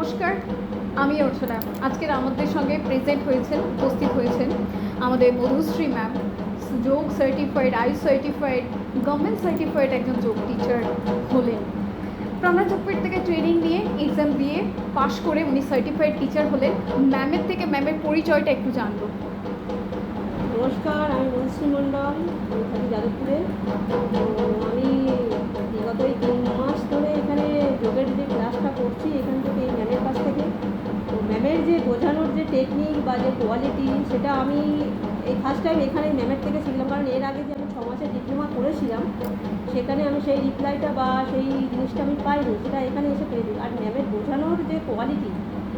নমস্কার, আমি অর্চনা। আজকের আমাদের সঙ্গে প্রেজেন্ট হয়েছেন, উপস্থিত হয়েছেন আমাদের মধুশ্রী ম্যাম, যোগ certified, is certified, government certified একজন যোগ টিচার হলেন। প্রাণা যোগপীঠ থেকে ট্রেনিং নিয়ে এক্সাম দিয়ে পাশ করে উনি সার্টিফাইড টিচার হলেন। ম্যামের থেকে ম্যামের পরিচয়টা একটু জানবো। নমস্কার, আমি মধুশ্রী মণ্ডল, আমি থাকি যাদবপুরে। তো আমি বিগত এই 3 মাস ধরে এখানে যোগের যে ক্লাসটা করছি এখান থেকে এই ম্যামের কাছ থেকে। তো ম্যামের যে বোঝানোর যে টেকনিক বা যে কোয়ালিটি, সেটা আমি এই ফার্স্ট টাইম এখানে ম্যামের থেকে শিখলাম। কারণ এর আগে যে আমি 6 মাসের ডিপ্লোমা করেছিলাম সেখানে আমি সেই রিপ্লাইটা বা সেই জিনিসটা আমি পাইনি, সেটা এখানে এসে পেয়ে দিই। আর ম্যামের বোঝানোর যে কোয়ালিটি,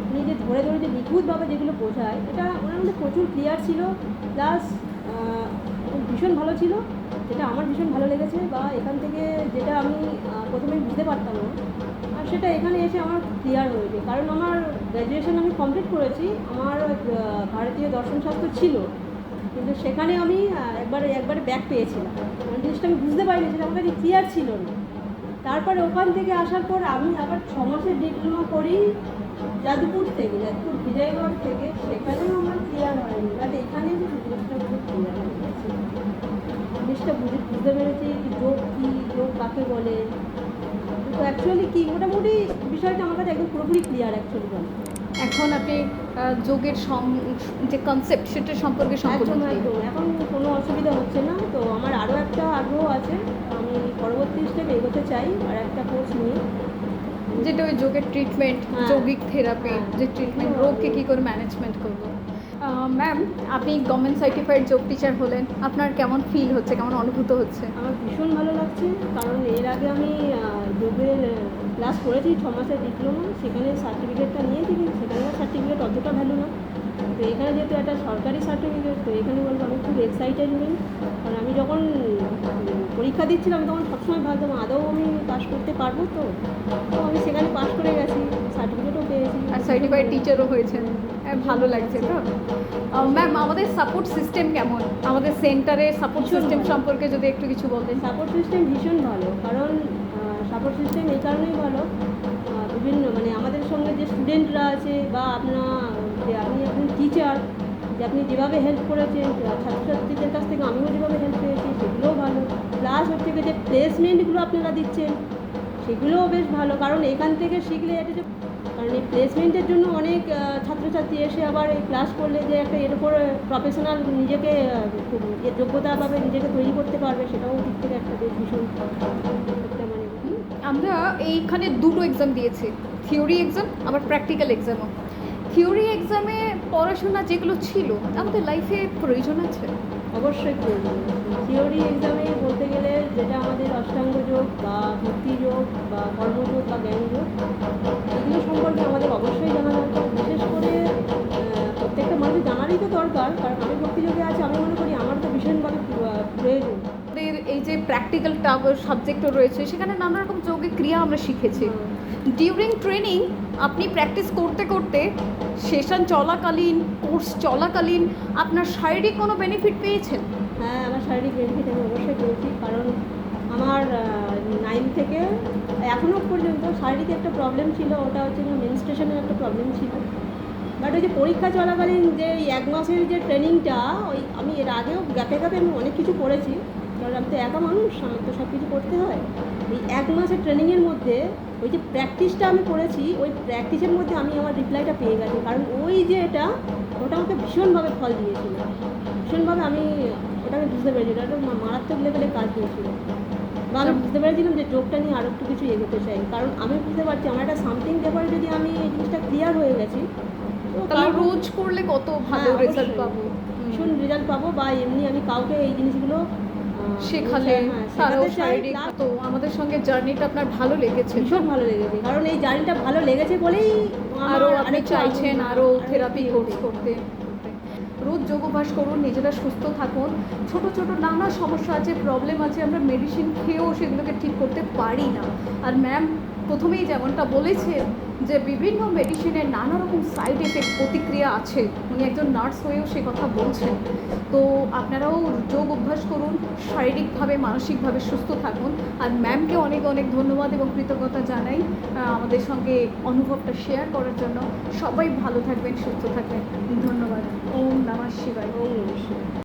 উনি যে ধরে ধরে যে নিখুঁতভাবে যেগুলো বোঝায়, এটা ওনার মধ্যে প্রচুর ক্লিয়ার ছিল, প্লাস ভীষণ ভালো ছিল, যেটা আমার ভীষণ ভালো লেগেছে। বা এখান থেকে যেটা আমি প্রথমে বুঝতে পারতাম না, আর সেটা এখানে এসে আমার ক্লিয়ার হয়েছে। কারণ আমার গ্র্যাজুয়েশন আমি কমপ্লিট করেছি, আমার ভারতীয় দর্শনশাস্ত্র ছিল, কিন্তু সেখানে আমি একবারে ব্যাক পেয়েছিলাম। মানে জিনিসটা আমি বুঝতে পারিনি, সেটা আমার কাছে ক্লিয়ার ছিল না। তারপরে ওখান থেকে আসার পর আমি আবার 6 মাসের ডিপ্লোমা করি যাদবপুর বিজয়গড় থেকে, সেখানেও আমার ক্লিয়ার হয়নি। বাট এখানে যে জিনিসটা খুব ক্লিয়ার হয়ে গেছে, জিনিসটা বুঝতে পেরেছি যোগ কী, যোগ কাকে বলে, তো অ্যাকচুয়ালি কী, মোটামুটি বিষয়টা আমার কাছে একদম পুরোপুরি ক্লিয়ার অ্যাকচুয়ালি বলে। এখন আপনি যোগের যে কনসেপ্ট সেটা সম্পর্কে একদম এখন কোনো অসুবিধা হচ্ছে না। তো আমার আরও একটা আগ্রহ আছে, আমি পরবর্তী স্টেপে এগোতে চাই আর একটা কোর্স নিয়ে, যেটা ওই যোগের ট্রিটমেন্ট, যৌগিক থেরাপি, যে ট্রিটমেন্ট, রোগকে কী করে ম্যানেজমেন্ট করবো। ম্যাম, আপনি গভর্নমেন্ট সার্টিফাইড যোগ টিচার হলেন, আপনার কেমন ফিল হচ্ছে, কেমন অনুভূত হচ্ছে? আমার ভীষণ ভালো লাগছে, কারণ এর আগে আমি যোগের ক্লাস করেছি 6 মাসের ডিপ্লোমা, সেখানে সার্টিফিকেটটা নিয়েছি, কিন্তু সেখানকার সার্টিফিকেট অতটা ভ্যালু না। তো এখানে যেহেতু একটা সরকারি সার্টিফিকেট, তো এখানে বলবো আমি খুব এক্সাইটেড হই। কারণ আমি যখন পরীক্ষা দিচ্ছিলাম তখন সবসময় ভাবতাম আদৌ আমি পাস করতে পারবো, তো আমি সেখানে পাস করে গেছি, সার্টিফিকেটও পেয়েছি আর সার্টিফাইড টিচারও হয়েছেন। ভালো লাগছে তো। ম্যাম, আমাদের সাপোর্ট সিস্টেম কেমন? আমাদের সেন্টারের সাপোর্ট সিস্টেম সম্পর্কে যদি একটু কিছু বলতেন। সাপোর্ট সিস্টেম ভীষণ ভালো, কারণ সাপোর্ট সিস্টেম এই কারণেই ভালো, বিভিন্ন মানে আমাদের সঙ্গে যে স্টুডেন্টরা আছে বা যে আপনি এখন টিচার, যে আপনি যেভাবে হেল্প করেছেন ছাত্রছাত্রীদের কাছ থেকে, আমিও যেভাবে হেল্প পেয়েছি সেগুলোও ভালো। প্লাস হচ্ছে যে প্লেসমেন্টগুলো আপনারা দিচ্ছেন সেগুলোও বেশ ভালো, কারণ এখান থেকে শিখলে এটা যে, কারণ এই প্লেসমেন্টের জন্য অনেক ছাত্রছাত্রী এসে আবার এই ক্লাস করলে যে একটা এর উপর প্রফেশনাল নিজেকে যোগ্যতাভাবে নিজেকে তৈরি করতে পারবে, সেটাও দিক থেকে একটা বেশ ভীষণ একটা মানে। আমরা এইখানে দুটো এক্সাম দিয়েছি, থিওরি এক্সাম আবার প্র্যাকটিক্যাল এক্সামও। থিওরি এক্সামে পড়াশোনা যেগুলো ছিল আমাদের লাইফে প্রয়োজন আছে? অবশ্যই প্রয়োজন। থিওরি এক্সামে বলতে গেলে যেটা আমাদের অষ্টাঙ্গ যোগ বা ভক্তি যোগ বা কর্মযোগ বা জ্ঞান যোগ, এগুলো সম্পর্কে আমাদের অবশ্যই জানা দরকার। বিশেষ করে প্রত্যেকটা মানুষের জানারই তো দরকার, কারণ আমি ভক্তিযোগে আছি, আমি মনে করি আমার তো ভীষণভাবে প্রয়োজন। আমাদের এই যে প্র্যাকটিক্যাল সাবজেক্টও রয়েছে, সেখানে নানা রকম যৌগিক ক্রিয়া আমরা শিখেছি। ডিউরিং ট্রেনিং আপনি প্র্যাকটিস করতে করতে সেশন চলাকালীন, কোর্স চলাকালীন আপনার শারীরিক কোনো বেনিফিট পেয়েছেন? হ্যাঁ, আমার শারীরিক বেনিফিট আমি অবশ্যই পেয়েছি, কারণ আমার 9 থেকে এখনও পর্যন্ত শারীরিক একটা প্রবলেম ছিল, ওটা হচ্ছে মেনস্ট্রুয়েশনের একটা প্রবলেম ছিল। বাট ওই যে পরীক্ষা চলাকালীন যে 1 মাসের যে ট্রেনিংটা, ওই আমি এর আগেও গ্যাপে আমি অনেক কিছু করেছি, কারণ আমি তো একা মানুষ, আমার তো সব কিছু করতে হয়। এই 1 মাসের ট্রেনিংয়ের মধ্যে ওই যে প্র্যাকটিসটা আমি করেছি, ওই প্র্যাকটিসের মধ্যে আমি আমার রিপ্লাইটা পেয়ে গেছি, কারণ ওই যে ওটা আমাকে ভীষণভাবে ফল দিয়েছিল, ভীষণভাবে আমি ওটাকে বুঝতে পেরেছি, ওটা একটা মারাত্মক লেভেলে কাজ দিয়েছিল। বা আমি বুঝতে পেরেছিলাম যে যোগটা নিয়ে আরও একটু কিছু এগোতে চাই, কারণ আমি বুঝতে পারছি আমার একটা সামথিং ব্যাপারে যদি আমি এই জিনিসটা ক্লিয়ার হয়ে গেছি, তো তাহলে রোজ করলে কত ভালো রেজাল্ট পাবো, ভীষণ রেজাল্ট পাবো। বা এমনি আমি কাউকে এই জিনিসগুলো শেখালে তারও শারীরিক। তো আমাদের সঙ্গে জার্নিটা আপনার ভালো লেগেছে? ভীষণ ভালো লেগেছে, কারণ এই জার্নিটা ভালো লেগেছে বলেই আরও আপনি চাইছেন আরও থেরাপি কোর্স করতে। রোজ যোগ অভ্যাস করুন, নিজেরা সুস্থ থাকুন। ছোট ছোট নানা সমস্যা আছে, প্রবলেম আছে, আমরা মেডিসিন খেয়েও সেগুলোকে ঠিক করতে পারি না। আর ম্যাম প্রথমেই যেমনটা বলেছেন যে বিভিন্ন মেডিসিনের নানা রকম সাইড এফেক্ট প্রতিক্রিয়া আছে, উনি একজন নার্স হয়েও সে কথা বলছেন। তো আপনারাও যোগ অভ্যাস করুন, শারীরিকভাবে মানসিকভাবে সুস্থ থাকুন। আর ম্যামকে অনেক অনেক ধন্যবাদ এবং কৃতজ্ঞতা জানাই আমাদের সঙ্গে অনুভবটা শেয়ার করার জন্য। সবাই ভালো থাকবেন, সুস্থ থাকবেন। ধন্যবাদ। ওম নমঃ শিবায়। ওম নমঃ শিবায়।